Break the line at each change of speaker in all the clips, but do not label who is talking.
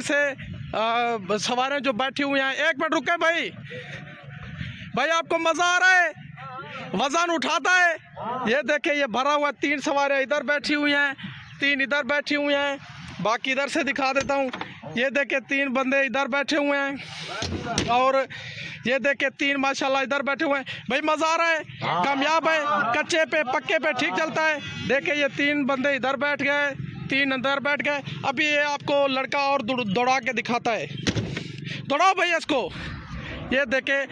से सवारें जो बैठी हुई हैं, एक मिनट रुके भाई। भाई आपको मजा आ रहा है? वजन उठाता है। ये देखे ये भरा हुआ 3 सवारें इधर बैठी हुई हैं, 3 इधर बैठी हुई हैं। बाकी इधर से दिखा देता हूँ। ये देखे 3 बंदे इधर बैठे हुए हैं और ये देखे 3 माशाल्लाह इधर बैठे हुए हैं। भाई मजा आ रहा है? कामयाब है? कच्चे पे पक्के पे ठीक चलता है। देखे ये 3 बंदे इधर बैठ गए, 3 अंदर बैठ गए। अभी ये आपको लड़का और दौड़ा के दिखाता है। दौड़ाओ भाई इसको। ये देखे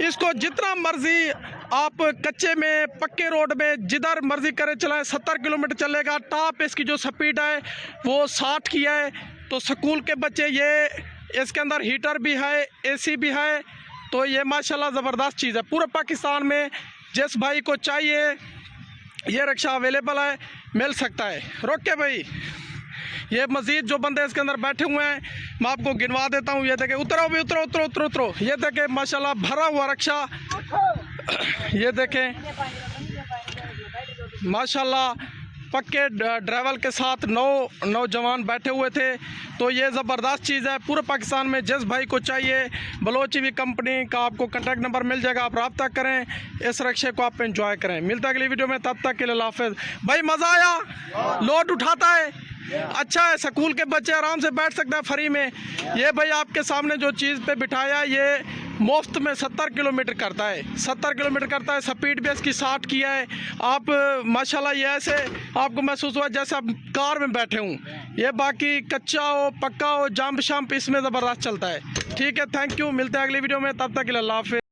इसको जितना मर्जी आप कच्चे में पक्के रोड में जिधर मर्जी करे चलाएं, 70 किलोमीटर चलेगा। टॉप इसकी जो स्पीड है वो 60 की है। तो स्कूल के बच्चे, ये इसके अंदर हीटर भी है, एसी भी है। तो ये माशाल्लाह ज़बरदस्त चीज़ है। पूरे पाकिस्तान में जिस भाई को चाहिए ये रिक्शा अवेलेबल है, मिल सकता है। रोके भाई। ये मज़ीद जो बंदे इसके अंदर बैठे हुए हैं मैं आपको गिनवा देता हूँ। ये देखें, उतरो भी, उतरो उतरो उतरो उतरो। ये देखें माशाल्लाह भरा हुआ रिक्शा। ये देखें माशाल्लाह पक्के ड्राइवर के साथ 9 नौजवान बैठे हुए थे। तो ये ज़बरदस्त चीज़ है। पूरे पाकिस्तान में जिस भाई को चाहिए बलोची कंपनी का आपको कॉन्टैक्ट नंबर मिल जाएगा, आप रब्ता करें, इस रिक्शे को आप एंजॉय करें। मिलता है अगली वीडियो में, तब तक के लिए अल्लाह हाफ़िज़। भाई मज़ा आया? लोड उठाता है? अच्छा है। स्कूल के बच्चे आराम से बैठ सकते हैं फ्री में। ये भाई आपके सामने जो चीज़ पे बिठाया ये मुफ्त में 70 किलोमीटर करता है, 70 किलोमीटर करता है। स्पीड भी इसकी 60 की है। आप माशाल्लाह ये ऐसे आपको महसूस हुआ जैसे आप कार में बैठे हूँ। ये बाकी कच्चा हो पक्का हो, जंप शंप इसमें ज़बरदस्त चलता है। ठीक है, थैंक यू। मिलते हैं अगली वीडियो में, तब तक के लिए अल्लाह हाफ़िज़।